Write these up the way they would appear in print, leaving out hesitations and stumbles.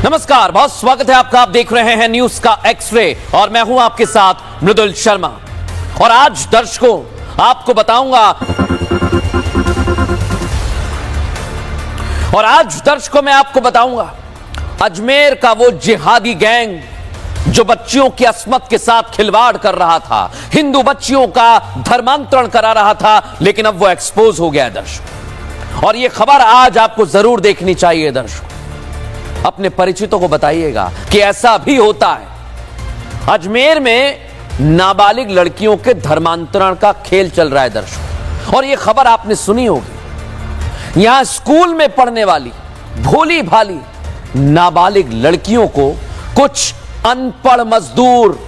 नमस्कार, बहुत स्वागत है आपका। आप देख रहे हैं न्यूज का एक्स-रे और मैं हूं आपके साथ मृदुल शर्मा। और आज दर्शकों आपको बताऊंगा मैं आपको बताऊंगा अजमेर का वो जिहादी गैंग जो बच्चियों की अस्मत के साथ खिलवाड़ कर रहा था, हिंदू बच्चियों का धर्मांतरण करा रहा था, लेकिन अब वो एक्सपोज हो गया है दर्शकों। और ये खबर आज आपको जरूर देखनी चाहिए दर्शकों। अपने परिचितों को बताइएगा कि ऐसा भी होता है। अजमेर में नाबालिग लड़कियों के धर्मांतरण का खेल चल रहा है दर्शकों। और यह खबर आपने सुनी होगी। यहां स्कूल में पढ़ने वाली भोली भाली नाबालिग लड़कियों को कुछ अनपढ़ मजदूर,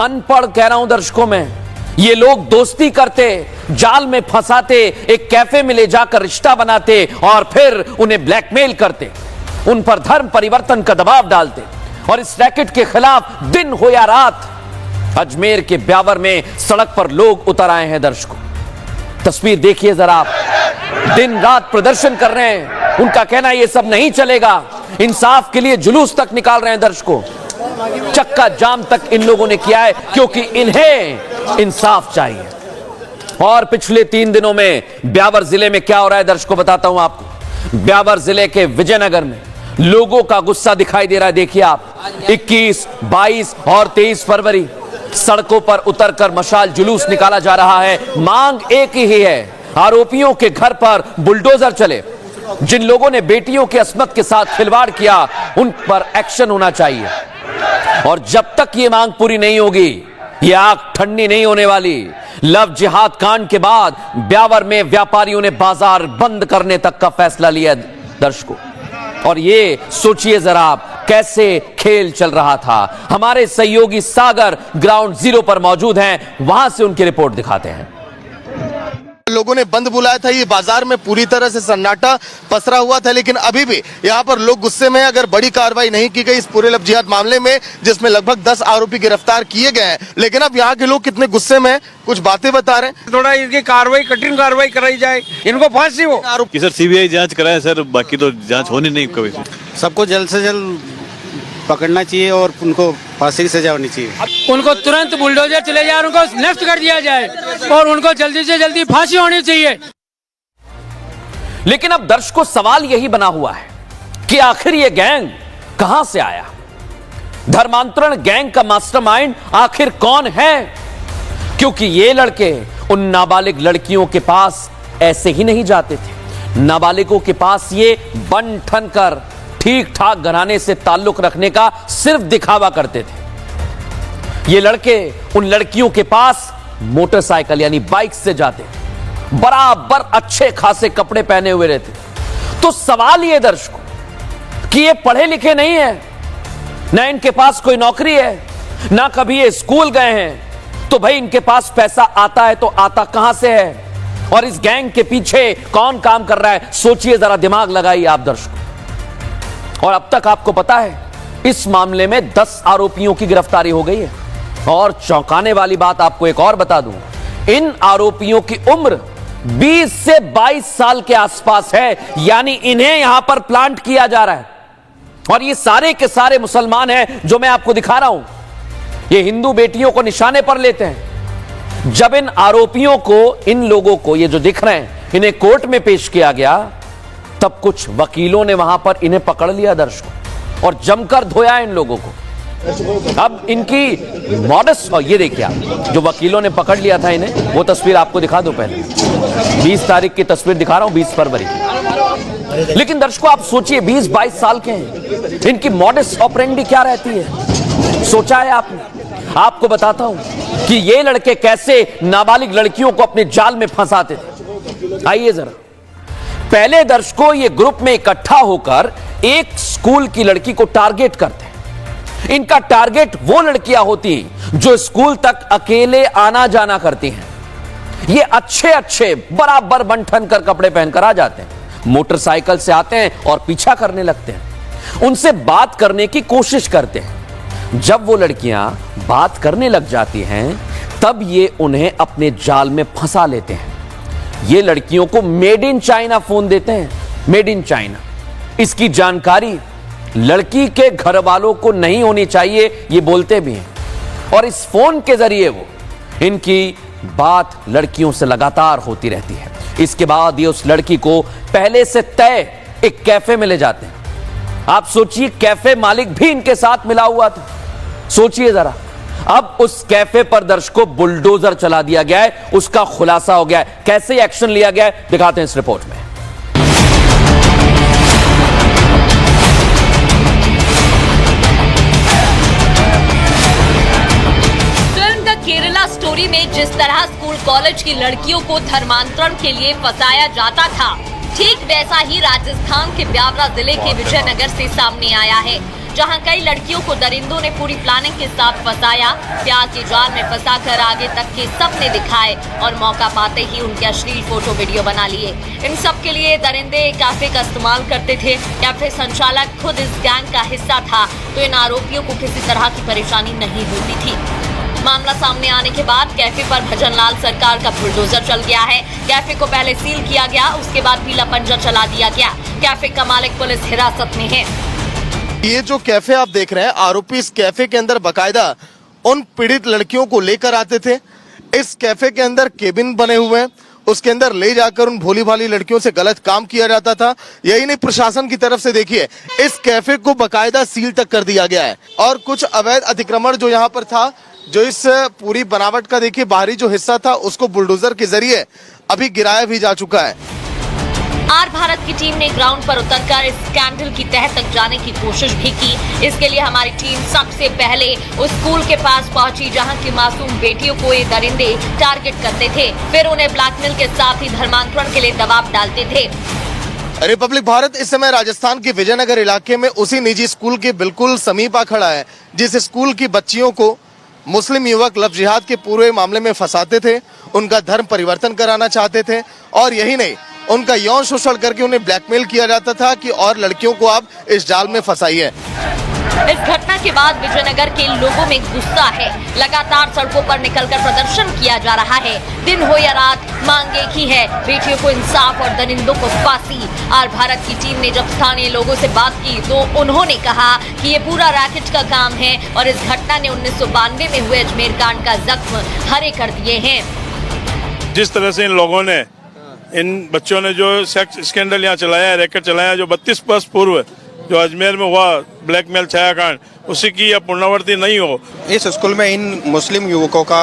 अनपढ़ कह रहा हूं दर्शकों में, ये लोग दोस्ती करते, जाल में फंसाते, एक कैफे में ले जाकर रिश्ता बनाते और फिर उन्हें ब्लैकमेल करते, उन पर धर्म परिवर्तन का दबाव डालते। और इस रैकेट के खिलाफ दिन हो या रात अजमेर के ब्यावर में सड़क पर लोग उतर आए हैं दर्शकों। तस्वीर देखिए जरा आप, दिन रात प्रदर्शन कर रहे हैं। उनका कहना ये सब नहीं चलेगा, इंसाफ के लिए जुलूस तक निकाल रहे हैं दर्शकों। चक्का जाम तक इन लोगों ने किया है क्योंकि इन्हें इंसाफ चाहिए। और पिछले 3 दिनों में ब्यावर जिले में क्या हो रहा है दर्शकों बताता हूं आपको। ब्यावर जिले के विजयनगर में लोगों का गुस्सा दिखाई दे रहा है। देखिए आप, 21, 22 और 23 फरवरी सड़कों पर उतरकर मशाल जुलूस निकाला जा रहा है। मांग एक ही है, आरोपियों के घर पर बुलडोजर चले। जिन लोगों ने बेटियों की अस्मत के साथ खिलवाड़ किया उन पर एक्शन होना चाहिए। और जब तक ये मांग पूरी नहीं होगी, ये आग ठंडी नहीं होने वाली। लव जिहाद कांड के बाद ब्यावर में व्यापारियों ने बाजार बंद करने तक का फैसला लिया दर्शकों। और ये सोचिए जरा आप, कैसे खेल चल रहा था। हमारे सहयोगी सागर ग्राउंड जीरो पर मौजूद हैं, वहां से उनकी रिपोर्ट दिखाते हैं। लोगों ने बंद बुलाया था, ये बाजार में पूरी तरह से सन्नाटा पसरा हुआ था, लेकिन अभी भी यहाँ पर लोग गुस्से में। अगर बड़ी कार्रवाई नहीं की गई इस पूरे लव जिहाद मामले में, जिसमें लगभग 10 आरोपी गिरफ्तार किए गए हैं, लेकिन अब यहाँ के लोग कितने गुस्से में हैं, कुछ बातें बता रहे हैं। थोड़ा इनकी कार्रवाई, कठिन कार्रवाई कराई जाए, इनको फांसी हो। कि सर सीबीआई जांच कराए सर, बाकी तो जांच होनी नहीं कभी। सबको जल्द से जल्द पकड़ना चाहिए और उनको फांसी की सजा होनी चाहिए। उनको तुरंत बुलडोजर चले जाए, उनको नष्ट कर दिया जाए और उनको जल्दी से जल्दी फांसी होनी चाहिए। लेकिन अब दर्शकों सवाल यही बना हुआ है कि आखिर यह गैंग कहां से आया। धर्मांतरण गैंग का मास्टरमाइंड आखिर कौन है? क्योंकि ये लड़के उन नाबालिग लड़कियों के पास ऐसे ही नहीं जाते थे। नाबालिगों के पास ये बन ठन कर ठीक ठाक घराने से ताल्लुक रखने का सिर्फ दिखावा करते थे। ये लड़के उन लड़कियों के पास मोटरसाइकिल यानी बाइक से जाते, बराबर अच्छे खासे कपड़े पहने हुए रहते। तो सवाल ये दर्शकों कि ये पढ़े लिखे नहीं है, ना इनके पास कोई नौकरी है, ना कभी ये स्कूल गए हैं, तो भाई इनके पास पैसा आता है तो आता कहां से है? और इस गैंग के पीछे कौन काम कर रहा है? सोचिए जरा, दिमाग लगाइए आप दर्शकों। और अब तक आपको पता है इस मामले में 10 आरोपियों की गिरफ्तारी हो गई है। और चौंकाने वाली बात आपको एक और बता दूं, इन आरोपियों की उम्र 20 से 22 साल के आसपास है, यानी इन्हें यहां पर प्लांट किया जा रहा है। और ये सारे के सारे मुसलमान हैं जो मैं आपको दिखा रहा हूं। ये हिंदू बेटियों को निशाने पर लेते हैं। जब इन आरोपियों को, इन लोगों को, ये जो दिख रहे हैं, इन्हें कोर्ट में पेश किया गया, तब कुछ वकीलों ने वहां पर इन्हें पकड़ लिया दर्शकों और जमकर धोया इन लोगों को। अब इनकी मॉडस, और ये देखिए आप, जो वकीलों ने पकड़ लिया था इन्हें, वो तस्वीर आपको दिखा दो पहले। 20 तारीख की तस्वीर दिखा रहा हूं, 20 फरवरी की। लेकिन दर्शकों आप सोचिए, 20-22 साल के हैं, इनकी मॉडस ऑपरेंडी क्या रहती है? सोचा है आपने? आपको बताता हूं कि ये लड़के कैसे नाबालिग लड़कियों को अपने जाल में फंसाते थे। आइए जरा, पहले दर्शकों ये ग्रुप में इकट्ठा होकर एक स्कूल की लड़की को टारगेट करते हैं। इनका टारगेट वो लड़कियां होती हैं जो स्कूल तक अकेले आना जाना करती हैं। ये अच्छे अच्छे बराबर बंठन कर कपड़े पहनकर आ जाते हैं, मोटरसाइकिल से आते हैं और पीछा करने लगते हैं। उनसे बात करने की कोशिश करते हैं। जब वो लड़कियां बात करने लग जाती हैं, तब ये उन्हें अपने जाल में फंसा लेते हैं। ये लड़कियों को मेड इन चाइना फोन देते हैं, मेड इन चाइना। इसकी जानकारी लड़की के घर वालों को नहीं होनी चाहिए, ये बोलते भी हैं। और इस फोन के जरिए वो इनकी बात लड़कियों से लगातार होती रहती है। इसके बाद ये उस लड़की को पहले से तय एक कैफे में ले जाते हैं। आप सोचिए, कैफे मालिक भी इनके साथ मिला हुआ था। सोचिए जरा, अब उस कैफे पर दर्शकों बुलडोजर चला दिया गया है, उसका खुलासा हो गया है। कैसे एक्शन लिया गया है दिखाते हैं इस रिपोर्ट में। केरला स्टोरी में जिस तरह स्कूल कॉलेज की लड़कियों को धर्मांतरण के लिए फंसाया जाता था, ठीक वैसा ही राजस्थान के ब्यावरा जिले के विजयनगर से सामने आया है, जहां कई लड़कियों को दरिंदों ने पूरी प्लानिंग के साथ फंसाया, प्यार के जाल में फंसाकर आगे तक के सपने दिखाए और मौका पाते ही उनके अश्लील फोटो वीडियो बना लिए। इन सब के लिए दरिंदे कैफे का इस्तेमाल करते थे। कैफे संचालक खुद इस गैंग का हिस्सा था, तो इन आरोपियों को किसी तरह की परेशानी नहीं होती थी। मामला सामने आने के बाद कैफे पर भजनलाल सरकार का बुलडोजर चल गया है। कैफे को पहले सील किया गया, उसके बाद पीला पंजा चला दिया गया। कैफे का मालिक पुलिस हिरासत में है। ये जो कैफे आप देख रहे हैं, आरोपी इस कैफे के अंदर बकायदा उन पीड़ित लड़कियों को लेकर आते थे। इस कैफे के अंदर केबिन बने हुए हैं, उसके अंदर ले जाकर उन भोली भाली लड़कियों से गलत काम किया जाता था। यही नहीं, प्रशासन की तरफ से देखिए इस कैफे को बकायदा सील तक कर दिया गया है। और कुछ अवैध अतिक्रमण जो यहाँ पर था, जो इस पूरी बनावट का देखिए बाहरी जो हिस्सा था, उसको बुलडोजर के जरिए अभी गिराया भी जा चुका है। आर भारत की टीम ने ग्राउंड पर उतरकर इस स्कैंडल की तह तक जाने की कोशिश भी की। इसके लिए हमारी टीम सबसे पहले उस स्कूल के पास पहुंची, जहां की मासूम बेटियों को ये दरिंदे टारगेट करते थे, फिर उन्हें ब्लैकमेल के साथ ही धर्मांतरण के लिए दबाव डालते थे। रिपब्लिक भारत इस समय राजस्थान के विजयनगर इलाके में उसी निजी स्कूल के बिल्कुल समीप आ खड़ा है, जिस स्कूल की बच्चियों को मुस्लिम युवक लव जिहाद के पूरे मामले में फंसाते थे, उनका धर्म परिवर्तन कराना चाहते थे, और यही नहीं, उनका यौन शोषण करके उन्हें ब्लैकमेल किया जाता था कि और लड़कियों को आप इस जाल में फंसाइए। इस घटना के बाद विजयनगर के लोगों में गुस्सा है। लगातार सड़कों पर निकलकर प्रदर्शन किया जा रहा है। दिन हो या रात, मांग एक ही है, बेटियों को इंसाफ और दरिंदों को फांसी। आर भारत की टीम ने जब स्थानीय लोगों से बात की तो उन्होंने कहा कि ये पूरा रैकेट का काम है और इस घटना ने 1992 में हुए अजमेर कांड का जख्म हरे कर दिए हैं। जिस तरह से इन लोगों ने, इन बच्चों ने जो सेक्स स्कैंडल यहाँ चलाया, रैकेट चलाया, जो 32 वर्ष पूर्व जो अजमेर में हुआ ब्लैकमेल छायाकांड, उसी की यह पुनरावृत्ति नहीं हो। इस स्कूल में इन मुस्लिम युवकों का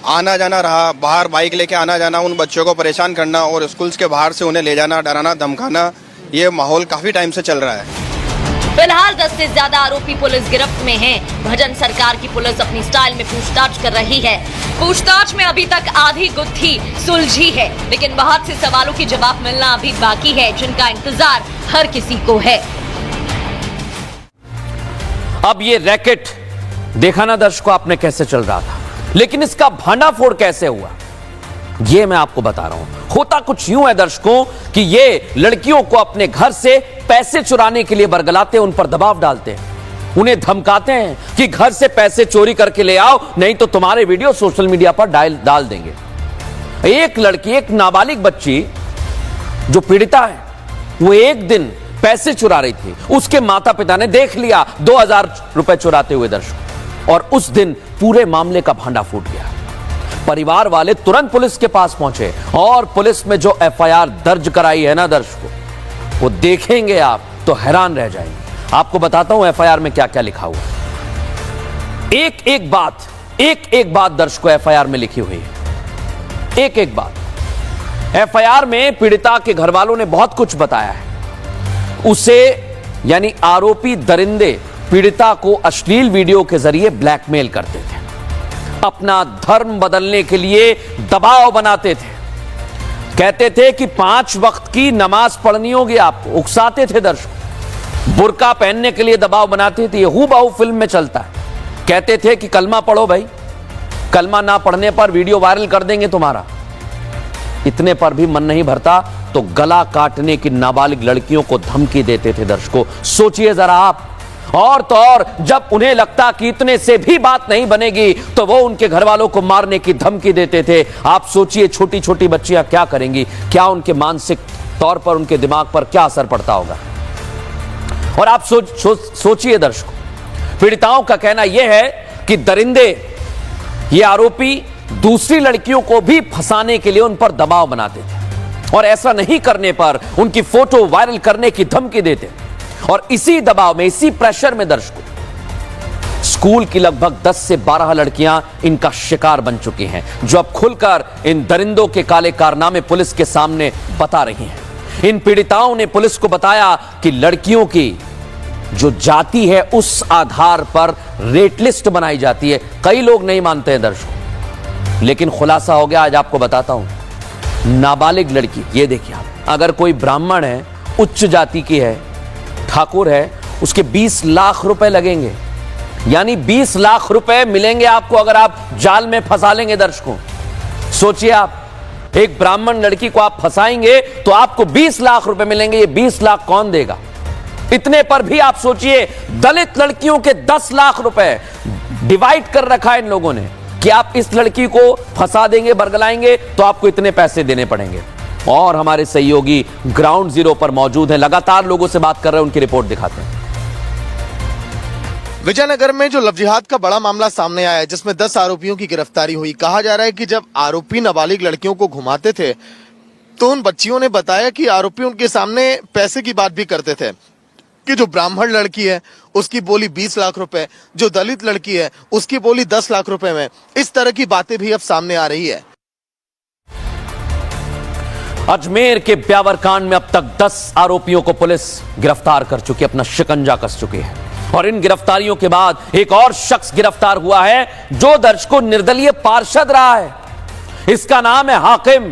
आना जाना रहा, बाहर बाइक लेके आना जाना, उन बच्चों को परेशान करना और स्कूल के बाहर से उन्हें ले जाना, डराना, धमकाना, ये माहौल काफी टाइम से चल रहा है। फिलहाल 10 से ज्यादा आरोपी पुलिस गिरफ्त में हैं। भजन सरकार की पुलिस अपनी स्टाइल में पूछताछ कर रही है। पूछताछ में अभी तक आधी गुत्थी सुलझी है, लेकिन बहुत से सवालों की जवाब मिलना अभी बाकी है, जिनका इंतजार हर किसी को है। अब ये रैकेट देखा ना दर्शकों आपने कैसे चल रहा था, लेकिन इसका भंडाफोड़ कैसे हुआ ये मैं आपको बता रहा हूं। होता कुछ यूं है दर्शकों कि ये लड़कियों को अपने घर से पैसे चुराने के लिए बरगलाते, उन पर दबाव डालते हैं, उन्हें धमकाते हैं कि घर से पैसे चोरी करके ले आओ, नहीं तो तुम्हारे वीडियो सोशल मीडिया पर डाल देंगे। एक लड़की, एक नाबालिग बच्ची जो पीड़िता है, वो एक दिन पैसे चुरा रही थी, उसके माता पिता ने देख लिया 2000 रुपए चुराते हुए दर्शक, और उस दिन पूरे मामले का भांडा फूट गया। परिवार वाले तुरंत पुलिस के पास पहुंचे और पुलिस में जो एफआईआर दर्ज कराई है ना दर्शकों, वो देखेंगे आप तो हैरान रह जाएंगे। आपको बताता हूं एफआईआर में क्या क्या लिखा हुआ है। एक एक बात दर्शकों एफआईआर में लिखी हुई है, एक एक बात। एफआईआर में पीड़िता के घर वालों ने बहुत कुछ बताया है। उसे यानी आरोपी दरिंदे पीड़िता को अश्लील वीडियो के जरिए ब्लैकमेल करते थे, अपना धर्म बदलने के लिए दबाव बनाते थे, कहते थे कि 5 वक्त की नमाज पढ़नी होगी आपको, उकसाते थे दर्शक, बुर्का पहनने के लिए दबाव बनाते थे। ये हूबहू फिल्म में चलता है। कहते थे कि कलमा पढ़ो भाई, कलमा ना पढ़ने पर वीडियो वायरल कर देंगे तुम्हारा। इतने पर भी मन नहीं भरता तो गला काटने की नाबालिग लड़कियों को धमकी देते थे दर्शकों। सोचिए जरा आप। और तो और जब उन्हें लगता कि इतने से भी बात नहीं बनेगी तो वो उनके घर वालों को मारने की धमकी देते थे। आप सोचिए छोटी छोटी बच्चियां क्या करेंगी, क्या उनके मानसिक तौर पर उनके दिमाग पर क्या असर पड़ता होगा। और आप सोचिए दर्शकों, पीड़िताओं का कहना यह है कि दरिंदे, ये आरोपी दूसरी लड़कियों को भी फंसाने के लिए उन पर दबाव बनाते थे और ऐसा नहीं करने पर उनकी फोटो वायरल करने की धमकी देते। और इसी दबाव में, इसी प्रेशर में दर्शकों, स्कूल की लगभग 10 से 12 लड़कियां इनका शिकार बन चुकी हैं, जो अब खुलकर इन दरिंदों के काले कारनामे पुलिस के सामने बता रही हैं। इन पीड़िताओं ने पुलिस को बताया कि लड़कियों की जो जाति है उस आधार पर रेट लिस्ट बनाई जाती है। कई लोग नहीं मानते हैं दर्शकों, लेकिन खुलासा हो गया, आज आपको बताता हूं। नाबालिग लड़की, ये देखिए आप, अगर कोई ब्राह्मण है, उच्च जाति की है, ठाकुर है, उसके 20 लाख रुपए लगेंगे, यानी 20 लाख रुपए मिलेंगे आपको अगर आप जाल में फंसा लेंगे। दर्शकों सोचिए, आप एक ब्राह्मण लड़की को आप फंसाएंगे तो आपको 20 लाख रुपए मिलेंगे। ये 20 लाख कौन देगा? इतने पर भी आप सोचिए, दलित लड़कियों के 10 लाख रुपए डिवाइड कर रखा है इन लोगों ने कि आप इस लड़की को फंसा देंगे, बरगलाएंगे तो आपको इतने पैसे देने पड़ेंगे। और हमारे सहयोगी ग्राउंड जीरो पर मौजूद हैं, लगातार लोगों से बात कर रहे हैं, उनकी रिपोर्ट दिखाते हैं। विजयनगर में जो लव जिहाद का बड़ा मामला सामने आया है, जिसमें 10 आरोपियों की गिरफ्तारी हुई। कहा जा रहा है कि जब आरोपी नाबालिग लड़कियों को घुमाते थे तो उन बच्चियों ने बताया कि आरोपी उनके सामने पैसे की बात भी करते थे कि जो ब्राह्मण लड़की है उसकी बोली 20 लाख रुपए, जो दलित लड़की है उसकी बोली 10 लाख रुपए में। इस तरह की बातें भी अब सामने आ रही है। अजमेर के ब्यावर कांड में अब तक 10 आरोपियों को पुलिस गिरफ्तार कर चुकी है, अपना शिकंजा कस चुकी है। और इन गिरफ्तारियों के बाद एक और शख्स गिरफ्तार हुआ है जो दर्शकों निर्दलीय पार्षद रहा है। इसका नाम है हाकिम।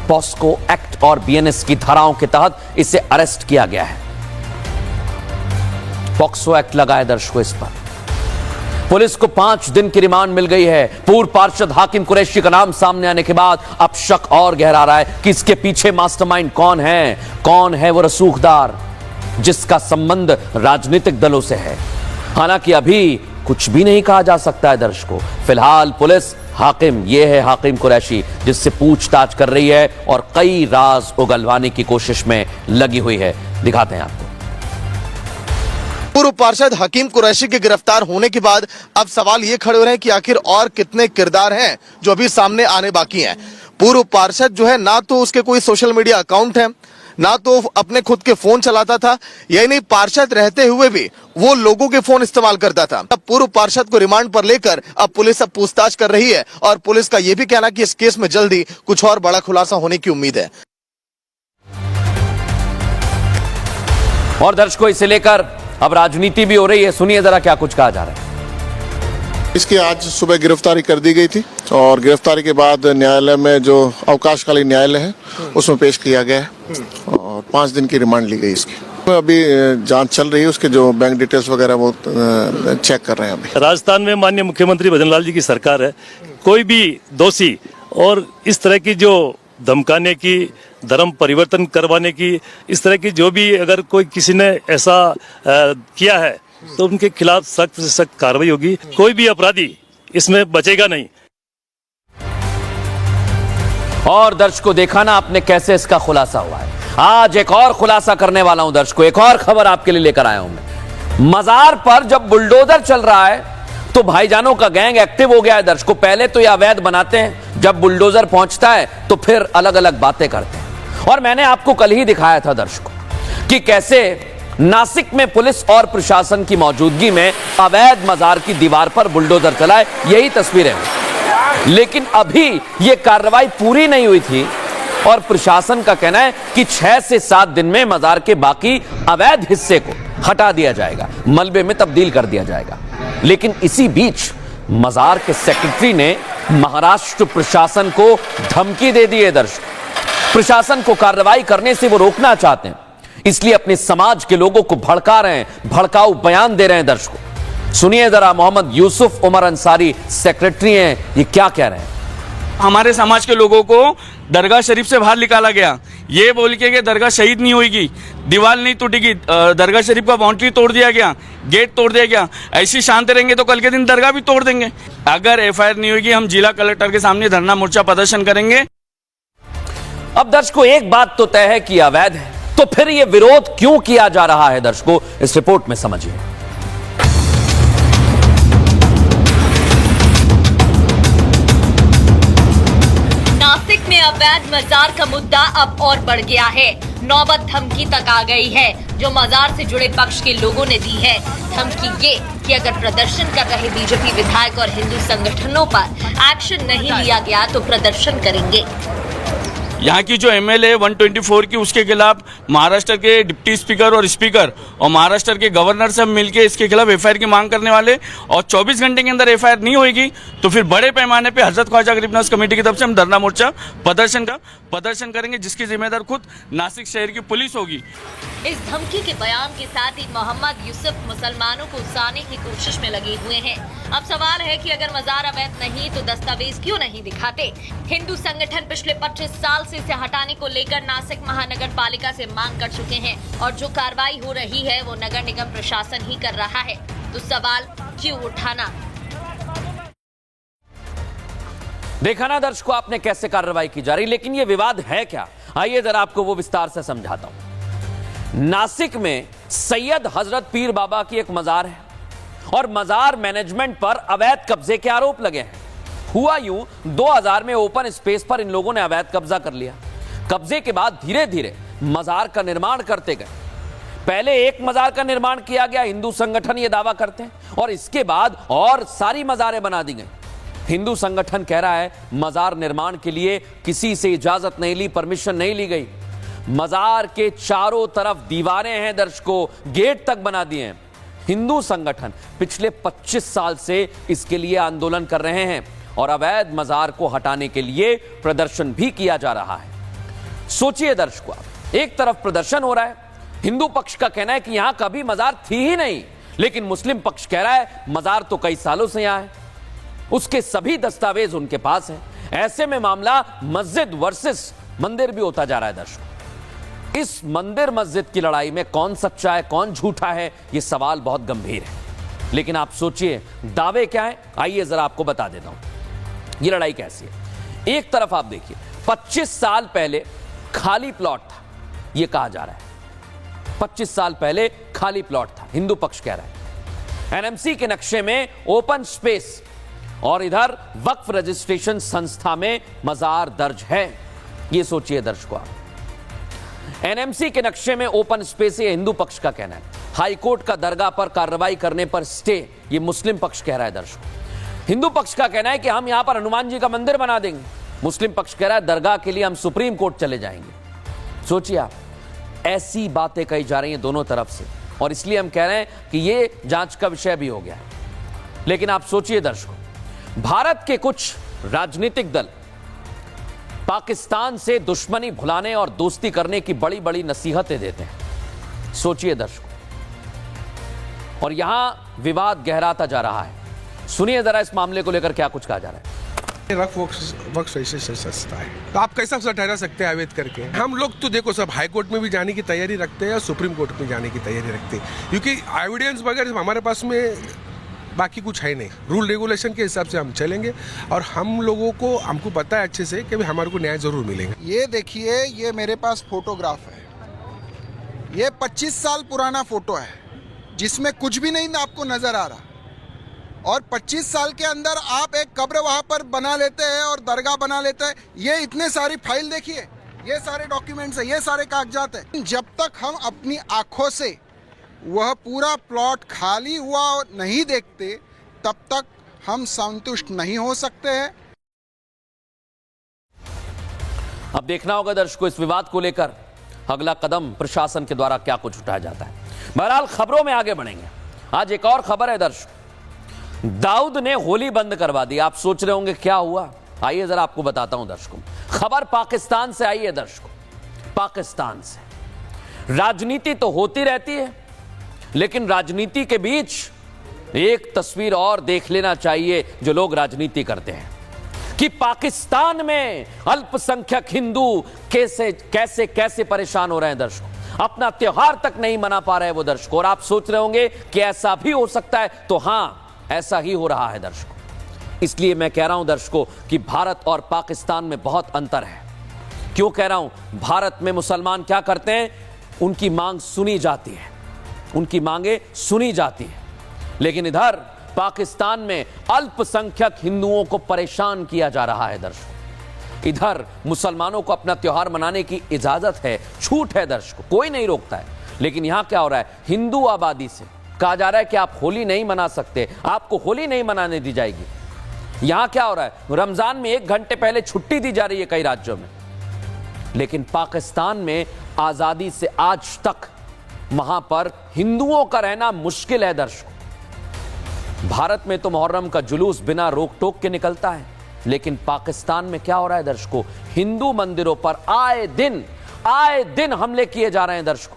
पॉस्को एक्ट और बीएनएस की धाराओं के तहत इसे अरेस्ट किया गया है। पॉक्सो एक्ट लगा है दर्शकों इस पर। पुलिस को 5 दिन की रिमांड मिल गई है। पूर्व पार्षद हाकिम कुरैशी का नाम सामने आने के बाद अब शक और गहरा रहा है कि इसके पीछे मास्टरमाइंड कौन है। कौन है वो रसूखदार जिसका संबंध राजनीतिक दलों से है? हालांकि अभी कुछ भी नहीं कहा जा सकता है दर्शकों। फिलहाल पुलिस हाकिम, ये है हाकिम कुरैशी, जिससे पूछताछ कर रही है और कई राज उगलवाने की कोशिश में लगी हुई है। दिखाते हैं आपको। पूर्व पार्षद हकीम कुरैशी के गिरफ्तार होने के बाद अब सवाल ये खड़े हो रहे हैं कि आखिर और कितने किरदार हैं जो अभी सामने आने बाकी हैं। पूर्व पार्षद जो है, ना तो उसके कोई सोशल मीडिया अकाउंट है, ना तो अपने खुद के फोन चलाता था, यही नहीं पार्षद रहते हुए भी वो लोगों के फोन इस्तेमाल करता था। अब पूर्व पार्षद को रिमांड पर लेकर अब पुलिस अब पूछताछ कर रही है और पुलिस का यह भी कहना कि इस केस में जल्दी कुछ और बड़ा खुलासा होने की उम्मीद है। और दर्शकों, इसे लेकर अब राजनीति भी हो रही है। सुनिए जरा क्या कुछ कहा जा रहा है। इसकी आज सुबह गिरफ्तारी कर दी गई थी और गिरफ्तारी के बाद न्यायालय में जो अवकाशकालीन न्यायालय है उसमें पेश किया गया है और 5 दिन की रिमांड ली गई इसकी। अभी जांच चल रही है, उसके जो बैंक डिटेल्स वगैरह वो चेक कर रहे हैं अभी। राजस्थान में माननीय मुख्यमंत्री भजन लाल जी की सरकार है। कोई भी दोषी और इस तरह की जो धमकाने की, धर्म परिवर्तन करवाने की, इस तरह की जो भी अगर कोई किसी ने ऐसा किया है तो उनके खिलाफ सख्त से सख्त कार्रवाई होगी। कोई भी अपराधी इसमें बचेगा नहीं। और दर्शकों, देखा ना आपने कैसे इसका खुलासा हुआ है। आज एक और खुलासा करने वाला हूं दर्शकों। एक और खबर आपके लिए लेकर आया हूं मैं। मजार पर जब बुलडोजर चल रहा है तो भाईजानों का गैंग एक्टिव हो गया है दर्शकों। पहले तो ये अवैध बनाते हैं, जब बुलडोजर पहुंचता है तो फिर अलग अलग बातें करते हैं। और मैंने आपको कल ही दिखाया था दर्शकों कि कैसे नासिक में पुलिस और प्रशासन की मौजूदगी में अवैध मजार की दीवार पर बुलडोजर चलाए। यही तस्वीरें हैं। लेकिन अभी यह कार्रवाई पूरी नहीं हुई थी और प्रशासन का कहना है कि 6 से 7 दिन में मजार के बाकी अवैध हिस्से को हटा दिया जाएगा, मलबे में तब्दील कर दिया जाएगा। लेकिन इसी बीच मजार के सेक्रेटरी ने महाराष्ट्र प्रशासन को धमकी दे दी है दर्शक। प्रशासन को कार्रवाई करने से वो रोकना चाहते हैं, इसलिए अपने समाज के लोगों को भड़का रहे हैं, भड़काऊ बयान दे रहे हैं दर्शकों। सुनिए जरा, मोहम्मद यूसुफ उमर अंसारी सेक्रेटरी हैं, ये क्या कह रहे हैं। हमारे समाज के लोगों को दरगाह शरीफ से बाहर निकाला गया, ये बोल के कि दरगाह शहीद नहीं होगी, दीवार नहीं टूटेगी, दरगाह शरीफ का बाउंड्री तोड़ दिया गया, गेट तोड़ दिया गया। ऐसी शांत रहेंगे तो कल के दिन दरगाह भी तोड़ देंगे। अगर एफआईआर नहीं होगी हम जिला कलेक्टर के सामने धरना मोर्चा प्रदर्शन करेंगे। अब दर्शकों, एक बात तो तय है कि अवैध है तो फिर यह विरोध क्यों किया जा रहा है दर्शकों, इस रिपोर्ट में समझिए। नासिक में अवैध मजार का मुद्दा अब और बढ़ गया है। नौबत धमकी तक आ गई है जो मजार से जुड़े पक्ष के लोगों ने दी है। धमकी ये कि अगर प्रदर्शन कर रहे बीजेपी विधायक और हिंदू संगठनों पर एक्शन नहीं लिया गया तो प्रदर्शन करेंगे। यहाँ की जो एमएलए 124 की, उसके खिलाफ महाराष्ट्र के डिप्टी स्पीकर और स्पीकर और महाराष्ट्र के गवर्नर सब मिलके इसके खिलाफ एफआईआर की मांग करने वाले, और 24 घंटे के अंदर एफआईआर नहीं होगी तो फिर बड़े पैमाने पे हजरत ख्वाजा गरीब नवाज कमेटी की तरफ से हम धरना मोर्चा प्रदर्शन करेंगे, जिसकी जिम्मेदार खुद नासिक शहर की पुलिस होगी। इस धमकी के बयान के साथ ही मोहम्मद यूसुफ मुसलमानों को उकसाने की कोशिश में लगे हुए हैं। अब सवाल है कि अगर मजार अवैध नहीं तो दस्तावेज क्यों नहीं दिखाते। हिंदू संगठन पिछले 25 साल से इसे हटाने को लेकर नासिक महानगर पालिका से मांग कर चुके हैं और जो कार्रवाई हो रही है वो नगर निगम प्रशासन ही कर रहा है, तो सवाल क्यों उठाना। देखा ना दर्शकों आपने कैसे कार्रवाई की जा रही, लेकिन ये विवाद है क्या, आइए जरा आपको वो विस्तार से समझाता हूं। नासिक में सैयद हजरत पीर बाबा की एक मजार है और मजार मैनेजमेंट पर अवैध कब्जे के आरोप लगे हैं। हुआ यूं, 2000 में ओपन स्पेस पर इन लोगों ने अवैध कब्जा कर लिया। कब्जे के बाद धीरे धीरे मजार का निर्माण करते गए। पहले एक मजार का निर्माण किया गया, हिंदू संगठन ये दावा करते हैं, और इसके बाद और सारी मजारें बना दी गई। हिंदू संगठन कह रहा है मजार निर्माण के लिए किसी से इजाजत नहीं ली, परमिशन नहीं ली गई। मजार के चारों तरफ दीवारें हैं दर्शकों, गेट तक बना दिए हैं। हिंदू संगठन पिछले 25 साल से इसके लिए आंदोलन कर रहे हैं और अवैध मजार को हटाने के लिए प्रदर्शन भी किया जा रहा है। सोचिए दर्शकों, एक तरफ प्रदर्शन हो रहा है, हिंदू पक्ष का कहना है कि यहां कभी मजार थी ही नहीं, लेकिन मुस्लिम पक्ष कह रहा है मजार तो कई सालों से यहां है, उसके सभी दस्तावेज उनके पास हैं। ऐसे में मामला मस्जिद वर्सेस मंदिर भी होता जा रहा है दर्शकों। इस मंदिर मस्जिद की लड़ाई में कौन सच्चा है कौन झूठा है, यह सवाल बहुत गंभीर है। लेकिन आप सोचिए दावे क्या है, आइए जरा आपको बता देता हूं यह लड़ाई कैसी है। एक तरफ आप देखिए 25 साल पहले खाली प्लॉट था, यह कहा जा रहा है 25 साल पहले खाली प्लॉट था, हिंदू पक्ष कह रहा है। एनएमसी के नक्शे में ओपन स्पेस और इधर वक्फ रजिस्ट्रेशन संस्था में मजार दर्ज है। यह सोचिए दर्शकों, एनएमसी के नक्शे में ओपन स्पेस, ये हिंदू पक्ष का कहना है। हाईकोर्ट का दरगाह पर कार्रवाई करने पर स्टे, ये मुस्लिम पक्ष कह रहा है दर्शकों। हिंदू पक्ष का कहना है कि हम यहां पर हनुमान जी का मंदिर बना देंगे, मुस्लिम पक्ष कह रहा है दरगाह के लिए हम सुप्रीम कोर्ट चले जाएंगे। सोचिए आप, ऐसी बातें कही जा रही हैं दोनों तरफ से, और इसलिए हम कह रहे हैं कि यह जांच का विषय भी हो गया है। लेकिन आप सोचिए दर्शकों, भारत के कुछ राजनीतिक दल पाकिस्तान से दुश्मनी भुलाने और दोस्ती करने की बड़ी बड़ी नसीहतें देते हैं। सोचिए दर्शकों, और यहां विवाद गहराता जा रहा है। सुनिए जरा इस मामले को लेकर क्या कुछ कहा जा रहा है। वक्त ऐसे सस्ता है तो आप कैसा ठहरा सकते हैं अवैध करके। हम लोग तो देखो सब हाई कोर्ट में भी जाने की तैयारी रखते हैं, सुप्रीम कोर्ट में जाने की तैयारी रखते हैं, क्योंकि एविडेंस वगैरह हमारे पास में बाकी कुछ है नहीं। रूल रेगुलेशन के हिसाब से हम चलेंगे और हम लोगों को, हमको पता है अच्छे से कि हमारे को न्याय जरूर मिलेगा। ये देखिए, ये मेरे पास फोटोग्राफ है, ये 25 साल पुराना फोटो है जिसमें कुछ भी नहीं आपको नजर आ रहा, और 25 साल के अंदर आप एक कब्र वहां पर बना लेते हैं और दरगाह बना लेते हैं। ये इतने सारी फाइल देखिए, ये सारे डॉक्यूमेंट्स है, ये सारे कागजात है। जब तक हम अपनी आंखों से वह पूरा प्लॉट खाली हुआ नहीं देखते तब तक हम संतुष्ट नहीं हो सकते हैं। अब देखना होगा दर्शकों इस विवाद को लेकर अगला कदम प्रशासन के द्वारा क्या कुछ उठाया जाता है। बहरहाल खबरों में आगे बढ़ेंगे। आज एक और खबर है दर्शकों, दाऊद ने होली बंद करवा दी। आप सोच रहे होंगे क्या हुआ, आइए जरा आपको बताता हूं दर्शकों। खबर पाकिस्तान से आई है दर्शकों, पाकिस्तान से। राजनीति तो होती रहती है, लेकिन राजनीति के बीच एक तस्वीर और देख लेना चाहिए जो लोग राजनीति करते हैं, कि पाकिस्तान में अल्पसंख्यक हिंदू कैसे कैसे कैसे परेशान हो रहे हैं दर्शकों। अपना त्योहार तक नहीं मना पा रहे हैं वो दर्शकों। और आप सोच रहे होंगे कि ऐसा भी हो सकता है, तो हां, ऐसा ही हो रहा है दर्शकों। इसलिए मैं कह रहा हूं दर्शकों कि भारत और पाकिस्तान में बहुत अंतर है। क्यों कह रहा हूं? भारत में मुसलमान क्या करते हैं, उनकी मांग सुनी जाती है, उनकी मांगे सुनी जाती है। लेकिन इधर पाकिस्तान में अल्पसंख्यक हिंदुओं को परेशान किया जा रहा है दर्शकों। इधर मुसलमानों को अपना त्योहार मनाने की इजाजत है, छूट है दर्शकों, कोई नहीं रोकता है। लेकिन यहां क्या हो रहा है, हिंदू आबादी से कहा जा रहा है कि आप होली नहीं मना सकते, आपको होली नहीं मनाने दी जाएगी। यहां क्या हो रहा है, रमजान में 1 घंटे पहले छुट्टी दी जा रही है कई राज्यों में। लेकिन पाकिस्तान में आजादी से आज तक वहां पर हिंदुओं का रहना मुश्किल है दर्शकों। भारत में तो मुहर्रम का जुलूस बिना रोक टोक के निकलता है, लेकिन पाकिस्तान में क्या हो रहा है दर्शकों, हिंदू मंदिरों पर आए दिन हमले किए जा रहे हैं दर्शकों,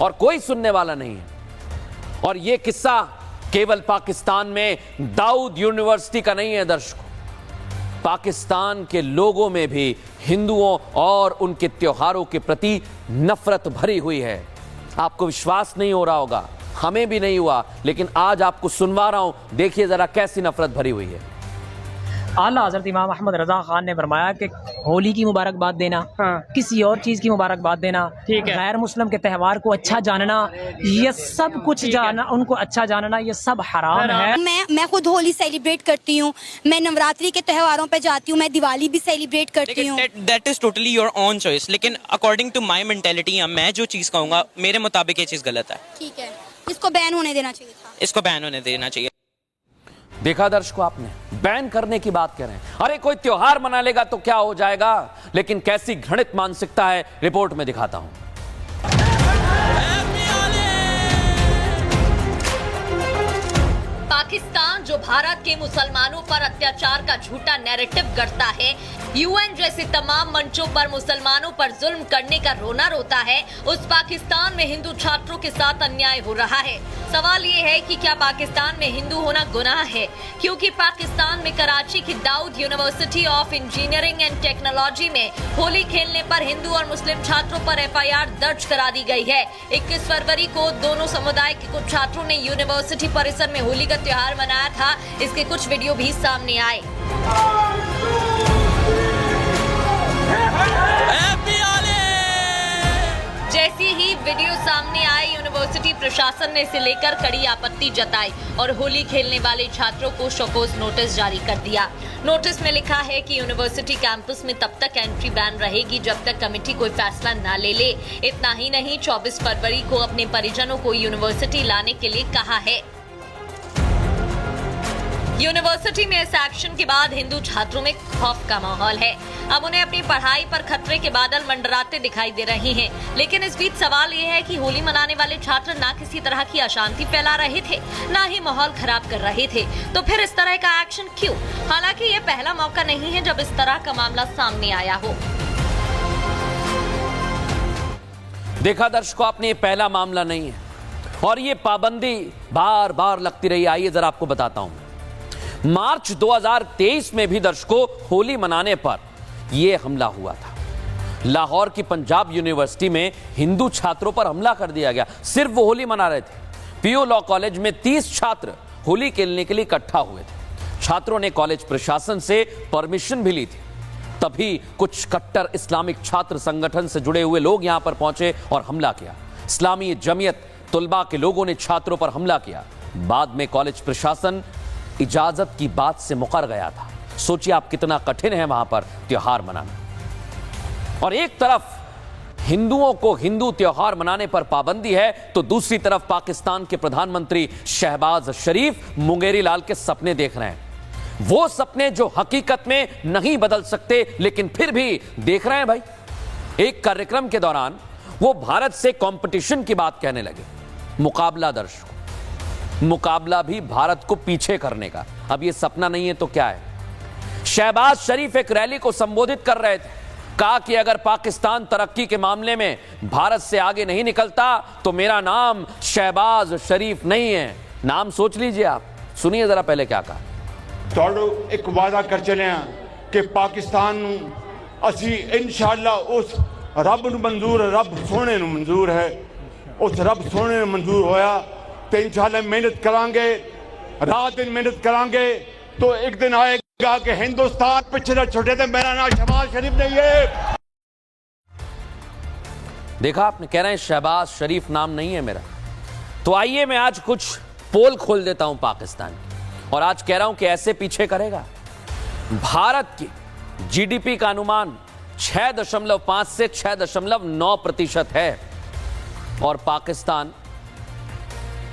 और कोई सुनने वाला नहीं है। और यह किस्सा केवल पाकिस्तान में दाऊद यूनिवर्सिटी का नहीं है दर्शकों, पाकिस्तान के लोगों में भी हिंदुओं और उनके त्योहारों के प्रति नफरत भरी हुई है। आपको विश्वास नहीं हो रहा होगा, हमें भी नहीं हुआ, लेकिन आज आपको सुनवा रहा हूं, देखिए जरा कैसी नफरत भरी हुई है। आला हज़रत इमाम अहमद रज़ा खान ने फरमाया कि होली की मुबारकबाद देना, किसी और चीज़ की मुबारकबाद देना, गैर मुस्लिम के त्यौहार को अच्छा जानना, ये सब कुछ जानना, उनको अच्छा जानना, ये सब हराम है। मैं खुद होली सेलिब्रेट करती हूँ, मैं नवरात्रि के त्योहारों पे जाती हूँ, मैं दिवाली भी सेलिब्रेट करती हूँ। That is totally your own choice, लेकिन अकॉर्डिंग टू माई मेंटेलिटी मैं जो चीज़ कहूँगा मेरे मुताबिक ये चीज़ गलत है। ठीक है, इसको बैन होने देना चाहिए था। इसको बैन होने देना चाहिए। देखा दर्शकों, आपने बैन करने की बात कर रहे हैं। अरे कोई त्योहार मना लेगा तो क्या हो जाएगा, लेकिन कैसी घृणित मानसिकता है रिपोर्ट में दिखाता हूं। पाकिस्तान जो भारत के मुसलमानों पर अत्याचार का झूठा नैरेटिव गढ़ता है, यूएन जैसे तमाम मंचों पर मुसलमानों पर जुल्म करने का रोना रोता है, उस पाकिस्तान में हिंदू छात्रों के साथ अन्याय हो रहा है। सवाल ये है कि क्या पाकिस्तान में हिंदू होना गुनाह है? क्योंकि पाकिस्तान में कराची की Dawood University of Engineering and Technology में होली खेलने पर हिंदू और मुस्लिम छात्रों पर एफआईआर दर्ज करा दी गई है। 21 फरवरी को दोनों समुदाय के कुछ छात्रों ने यूनिवर्सिटी परिसर में होली का त्योहार मनाया था। इसके कुछ वीडियो भी सामने आए। जैसी ही वीडियो सामने आई, यूनिवर्सिटी प्रशासन ने इसे लेकर कड़ी आपत्ति जताई और होली खेलने वाले छात्रों को शोकॉज नोटिस जारी कर दिया। नोटिस में लिखा है कि यूनिवर्सिटी कैंपस में तब तक एंट्री बैन रहेगी जब तक कमेटी कोई फैसला न ले ले। इतना ही नहीं, 24 फरवरी को अपने परिजनों को यूनिवर्सिटी लाने के लिए कहा है। यूनिवर्सिटी में इस एक्शन के बाद हिंदू छात्रों में खौफ का माहौल है। अब उन्हें अपनी पढ़ाई पर खतरे के बादल मंडराते दिखाई दे रहे हैं। लेकिन इस बीच सवाल ये है कि होली मनाने वाले छात्र ना किसी तरह की अशांति फैला रहे थे, ना ही माहौल खराब कर रहे थे, तो फिर इस तरह का एक्शन क्यों? हालांकि ये पहला मौका नहीं है जब इस तरह का मामला सामने आया हो। देखा दर्शकों, आपने, ये पहला मामला नहीं है और ये पाबंदी बार बार लगती रही। आइए जरा आपको बताता हूं। मार्च 2023 में भी दर्शकों होली मनाने पर यह हमला हुआ था। लाहौर की पंजाब यूनिवर्सिटी में हिंदू छात्रों पर हमला कर दिया गया। सिर्फ वो होली मना रहे थे। पीयू लॉ कॉलेज में 30 छात्र होली खेलने के लिए इकट्ठा हुए थे। छात्रों ने कॉलेज प्रशासन से परमिशन भी ली थी। तभी कुछ कट्टर इस्लामिक छात्र संगठन से जुड़े हुए लोग यहां पर पहुंचे और हमला किया। इस्लामी जमीयत तुलबा के लोगों ने छात्रों पर हमला किया। बाद में कॉलेज प्रशासन इजाजत की बात से मुकर गया था। सोचिए आप, कितना कठिन है वहां पर त्योहार मनाना। और एक तरफ हिंदुओं को हिंदू त्योहार मनाने पर पाबंदी है, तो दूसरी तरफ पाकिस्तान के प्रधानमंत्री शहबाज शरीफ मुंगेरी लाल के सपने देख रहे हैं। वो सपने जो हकीकत में नहीं बदल सकते, लेकिन फिर भी देख रहे हैं भाई। एक कार्यक्रम के दौरान वो भारत से कंपटीशन की बात कहने लगे। मुकाबला दर्शकों, मुकाबला भी भारत को पीछे करने का। अब ये सपना नहीं है तो क्या है? शहबाज शरीफ एक रैली को संबोधित कर रहे थे। कहा कि अगर पाकिस्तान तरक्की के मामले में भारत से आगे नहीं निकलता तो मेरा नाम शहबाज शरीफ नहीं है। नाम सोच लीजिए आप। सुनिए जरा पहले क्या कहा। तो एक वादा कर चले कि पाकिस्तान असी इंशाअल्लाह उस रब नूं मंजूर, रब सोने नूं मंजूर है, उस रब सोने नूं मंजूर होया तो इंशाअल्लाह मेहनत करांगे, रात दिन मेहनत करांगे, तो एक दिन आएगा कि हिंदुस्तान पिछले छोटे थे। मेरा नाम शहबाज शरीफ नहीं है। देखा आपने, कह रहे हैं शहबाज शरीफ नाम नहीं है मेरा। तो आइए मैं आज कुछ पोल खोल देता हूं पाकिस्तान की, और आज कह रहा हूं कि ऐसे पीछे करेगा। भारत की जीडीपी का अनुमान 6.5 से 6.9% है और पाकिस्तान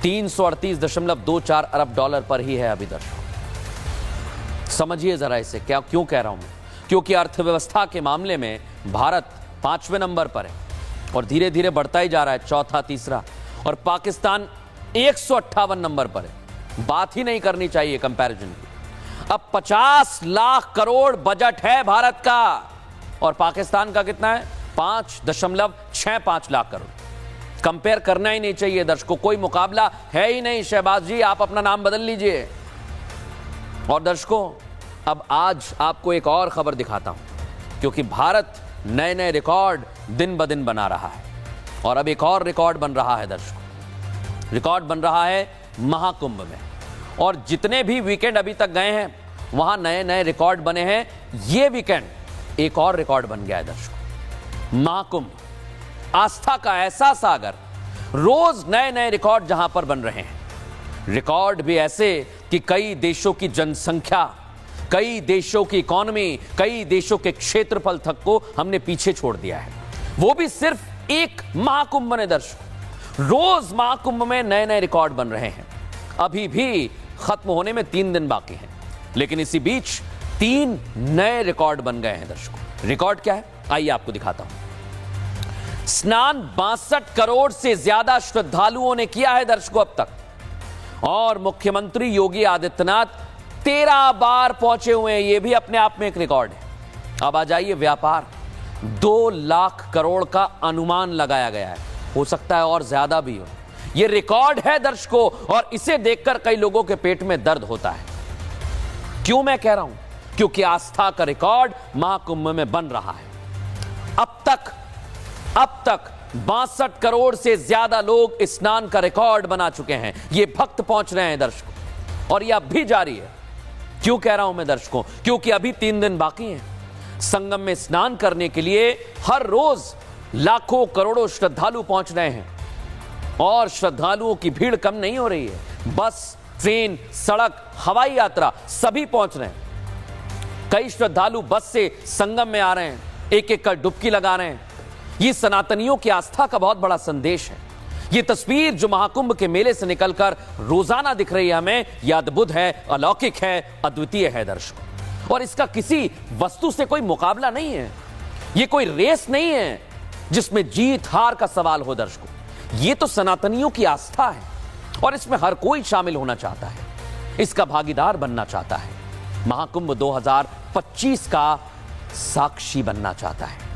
338.24 अरब डॉलर पर ही है अभी दर्शकों। समझिए जरा इसे, क्या क्यों कह रहा हूं मैं, क्योंकि अर्थव्यवस्था के मामले में भारत 5वें नंबर पर है और धीरे धीरे बढ़ता ही जा रहा है, चौथा, तीसरा, और पाकिस्तान 158 नंबर पर है। बात ही नहीं करनी चाहिए कंपैरिजन की। अब 50 लाख करोड़ बजट है भारत का और पाकिस्तान का कितना है? 5.65 लाख करोड़। कंपेयर करना ही नहीं चाहिए दर्शकों, कोई मुकाबला है ही नहीं। शहबाज जी, आप अपना नाम बदल लीजिए। और दर्शकों, अब आज आपको एक और खबर दिखाता हूं, क्योंकि भारत नए नए रिकॉर्ड दिन ब दिन बना रहा है और अब एक और रिकॉर्ड बन रहा है दर्शकों। रिकॉर्ड बन रहा है महाकुंभ में, और जितने भी वीकेंड अभी तक गए हैं वहां नए नए रिकॉर्ड बने हैं। ये वीकेंड एक और रिकॉर्ड बन गया है दर्शकों। महाकुंभ, आस्था का ऐसा सागर, रोज नए नए रिकॉर्ड जहां पर बन रहे हैं। रिकॉर्ड भी ऐसे कि कई देशों की जनसंख्या, कई देशों की इकोनॉमी, कई देशों के क्षेत्रफल तक को हमने पीछे छोड़ दिया है, वो भी सिर्फ एक महाकुंभ में दर्शकों। रोज महाकुंभ में नए नए रिकॉर्ड बन रहे हैं। अभी भी खत्म होने में 3 दिन बाकी हैं, लेकिन इसी बीच 3 नए रिकॉर्ड बन गए हैं दर्शकों। रिकॉर्ड क्या है, आइए आपको दिखाता हूं। स्नान 62 करोड़ से ज्यादा श्रद्धालुओं ने किया है दर्शकों अब तक, और मुख्यमंत्री योगी आदित्यनाथ 13 बार पहुंचे हुए हैं। यह भी अपने आप में एक रिकॉर्ड है। अब आ जाइए व्यापार, 2 लाख करोड़ का अनुमान लगाया गया है, हो सकता है और ज्यादा भी हो। यह रिकॉर्ड है दर्शकों, और इसे देखकर कई लोगों के पेट में दर्द होता है। क्यों मैं कह रहा हूं? क्योंकि आस्था का रिकॉर्ड महाकुंभ में बन रहा है। अब तक 62 करोड़ से ज्यादा लोग स्नान का रिकॉर्ड बना चुके हैं। ये भक्त पहुंच रहे हैं दर्शकों, और यह अब भी जारी है। क्यों कह रहा हूं मैं दर्शकों? क्योंकि अभी 3 दिन बाकी हैं। संगम में स्नान करने के लिए हर रोज लाखों करोड़ों श्रद्धालु पहुंच रहे हैं, और श्रद्धालुओं की भीड़ कम नहीं हो रही है। बस, ट्रेन, सड़क, हवाई यात्रा सभी पहुंच रहे हैं। कई श्रद्धालु बस से संगम में आ रहे हैं, एक एक कर डुबकी लगा रहे हैं। ये सनातनियों की आस्था का बहुत बड़ा संदेश है। ये तस्वीर जो महाकुंभ के मेले से निकलकर रोजाना दिख रही है हमें, यह अद्भुत है, अलौकिक है, अद्वितीय है दर्शकों। और इसका किसी वस्तु से कोई मुकाबला नहीं है। ये कोई रेस नहीं है जिसमें जीत हार का सवाल हो दर्शकों। ये तो सनातनियों की आस्था है, और इसमें हर कोई शामिल होना चाहता है, इसका भागीदार बनना चाहता है। महाकुंभ 2025 का साक्षी बनना चाहता है।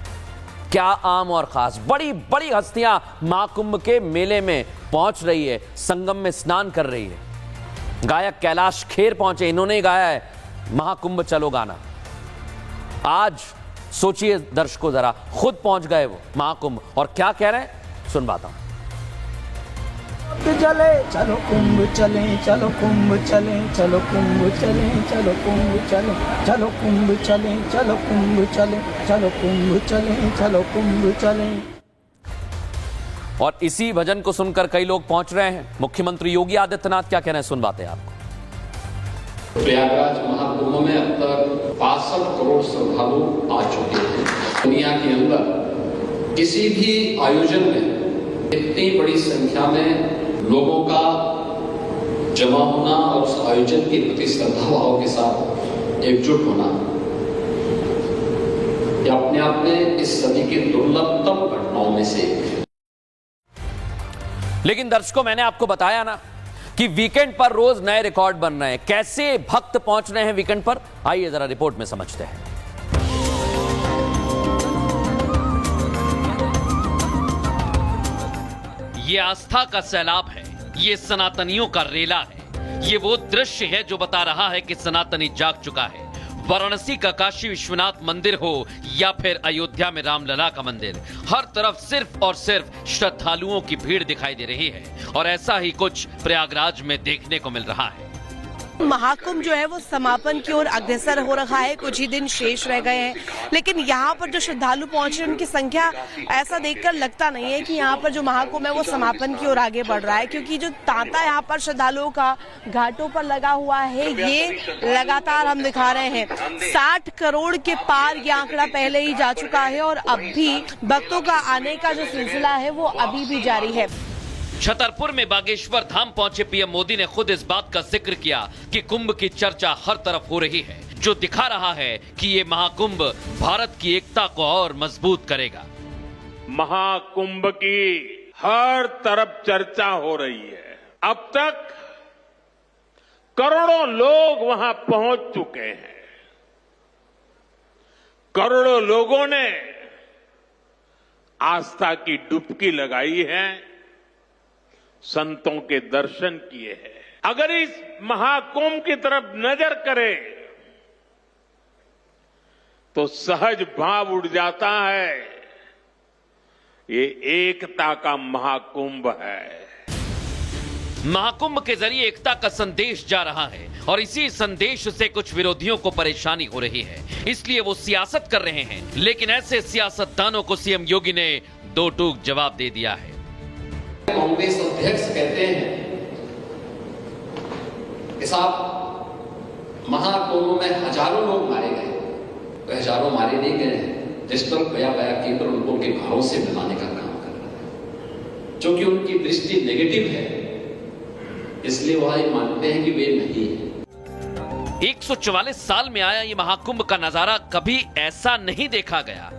क्या आम और खास बड़ी बड़ी हस्तियां महाकुंभ के मेले में पहुंच रही है, संगम में स्नान कर रही है। गायक कैलाश खेर पहुंचे, इन्होंने गाया है महाकुंभ चलो गाना। आज सोचिए दर्शकों, जरा खुद पहुंच गए वो महाकुंभ, और क्या कह रहे हैं सुनवाता हूं। चले चलो कुंभ चले, चलो कुंभ चले, चलो कुंभ चले, चलो कुंभ चले, चलो कुंभ चले, चलो कुंभ चले, चलो कुंभ चले, चलो कुंभ चले। और इसी भजन को सुनकर कई लोग पहुंच रहे हैं। मुख्यमंत्री योगी आदित्यनाथ क्या कह रहे हैं, सुनवाते हैं आपको। प्रयागराज महाकुंभ में अब तक 62 करोड़ श्रद्धालु आ चुके हैं। दुनिया के अंदर किसी भी आयोजन में इतनी बड़ी संख्या में लोगों का जमा होना और उस आयोजन के प्रति श्रद्धा भाव के साथ एकजुट होना, यह अपने आप में इस सदी की दुर्लभतम घटनाओं में से एक है। लेकिन दर्शकों, मैंने आपको बताया ना कि वीकेंड पर रोज नए रिकॉर्ड बन रहे हैं। कैसे भक्त पहुंच रहे हैं वीकेंड पर, आइए जरा रिपोर्ट में समझते हैं। ये आस्था का सैलाब है, ये सनातनियों का रेला है। ये वो दृश्य है जो बता रहा है कि सनातनी जाग चुका है। वाराणसी का काशी विश्वनाथ मंदिर हो या फिर अयोध्या में रामलला का मंदिर, हर तरफ सिर्फ और सिर्फ श्रद्धालुओं की भीड़ दिखाई दे रही है। और ऐसा ही कुछ प्रयागराज में देखने को मिल रहा है। महाकुंभ जो है वो समापन की ओर अग्रसर हो रहा है, कुछ ही दिन शेष रह गए हैं, लेकिन यहाँ पर जो श्रद्धालु पहुंच रहे हैं उनकी संख्या ऐसा देखकर लगता नहीं है कि यहाँ पर जो महाकुंभ है वो समापन की ओर आगे बढ़ रहा है, क्योंकि जो तांता यहाँ पर श्रद्धालुओं का घाटों पर लगा हुआ है ये लगातार हम दिखा रहे हैं। 60 करोड़ के पार ये आंकड़ा पहले ही जा चुका है और अब भी भक्तों का आने का जो सिलसिला है वो अभी भी जारी है। छतरपुर में बागेश्वर धाम पहुंचे पीएम मोदी ने खुद इस बात का जिक्र किया कि कुंभ की चर्चा हर तरफ हो रही है, जो दिखा रहा है कि ये महाकुंभ भारत की एकता को और मजबूत करेगा। महाकुंभ की हर तरफ चर्चा हो रही है। अब तक करोड़ों लोग वहां पहुंच चुके हैं। करोड़ों लोगों ने आस्था की डुबकी लगाई है, संतों के दर्शन किए हैं। अगर इस महाकुंभ की तरफ नजर करें तो सहज भाव उड़ जाता है, ये एकता का महाकुंभ है। महाकुंभ के जरिए एकता का संदेश जा रहा है और इसी संदेश से कुछ विरोधियों को परेशानी हो रही है, इसलिए वो सियासत कर रहे हैं। लेकिन ऐसे सियासतदानों को सीएम योगी ने दो टूक जवाब दे दिया है। कांग्रेस अध्यक्ष कहते हैं कि साहब महाकुंभ में हजारों लोग मारे गए, तो हजारों मारे नहीं गए हैं, जिस पर गया केंद्र उनको उनके घरों से मिलाने का काम कर रहा है, क्योंकि उनकी दृष्टि नेगेटिव है, इसलिए वह ये मानते हैं कि वे नहीं है। 144 साल में आया ये महाकुंभ का नजारा कभी ऐसा नहीं देखा गया।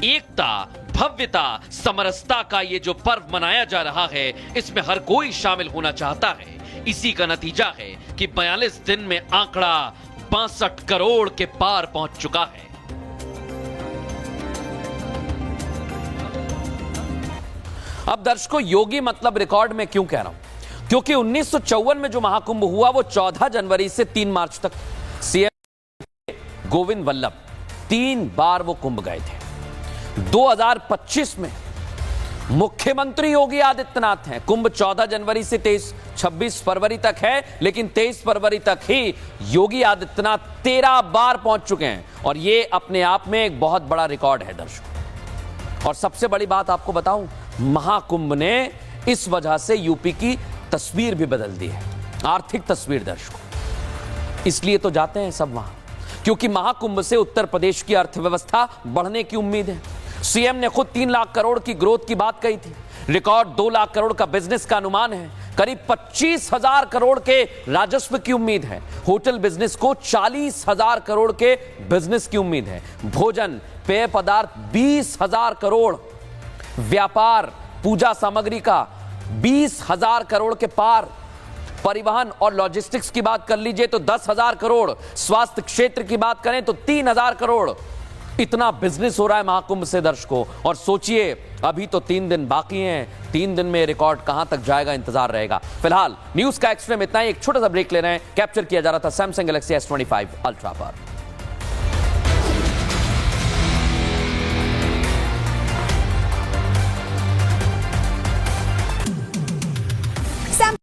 एकता, भव्यता, समरसता का ये जो पर्व मनाया जा रहा है, इसमें हर कोई शामिल होना चाहता है। इसी का नतीजा है कि 42 दिन में आंकड़ा 62 करोड़ के पार पहुंच चुका है। अब दर्शकों, योगी मतलब रिकॉर्ड में क्यों कह रहा हूं? क्योंकि 1954 में जो महाकुंभ हुआ वो 14 जनवरी से 3 मार्च तक सीएम गोविंद वल्लभ 3 बार वो कुंभ गए थे। 2025 में मुख्यमंत्री योगी आदित्यनाथ हैं। कुंभ 14 जनवरी से 26 फरवरी तक है, लेकिन 23 फरवरी तक ही योगी आदित्यनाथ 13 बार पहुंच चुके हैं और ये अपने आप में एक बहुत बड़ा रिकॉर्ड है दर्शकों। और सबसे बड़ी बात आपको बताऊं, महाकुंभ ने इस वजह से यूपी की तस्वीर भी बदल दी है, आर्थिक तस्वीर दर्शकों। इसलिए तो जाते हैं सब वहां, क्योंकि महाकुंभ से उत्तर प्रदेश की अर्थव्यवस्था बढ़ने की उम्मीद है। सीएम ने खुद 3 लाख करोड़ की ग्रोथ की बात कही थी। रिकॉर्ड 2 लाख करोड़ का बिजनेस का अनुमान है। करीब 25,000 करोड़ के राजस्व की उम्मीद है। होटल बिजनेस को 40,000 करोड़ के बिजनेस की उम्मीद है। भोजन, पेय पदार्थ 20,000 करोड़, व्यापार, पूजा सामग्री का 20,000 करोड़ के पार, परिवहन और लॉजिस्टिक्स की बात कर लीजिए तो 10,000 करोड़, स्वास्थ्य क्षेत्र की बात करें तो 3,000 करोड़। इतना बिजनेस हो रहा है महाकुंभ से दर्शकों। और सोचिए, अभी तो 3 दिन बाकी हैं, 3 दिन में रिकॉर्ड कहां तक जाएगा, इंतजार रहेगा। फिलहाल न्यूज का एक्सट्रीम इतना ही। एक छोटा सा ब्रेक ले रहे हैं। कैप्चर किया जा रहा था सैमसंग गैलेक्सी S25 अल्ट्रा पर।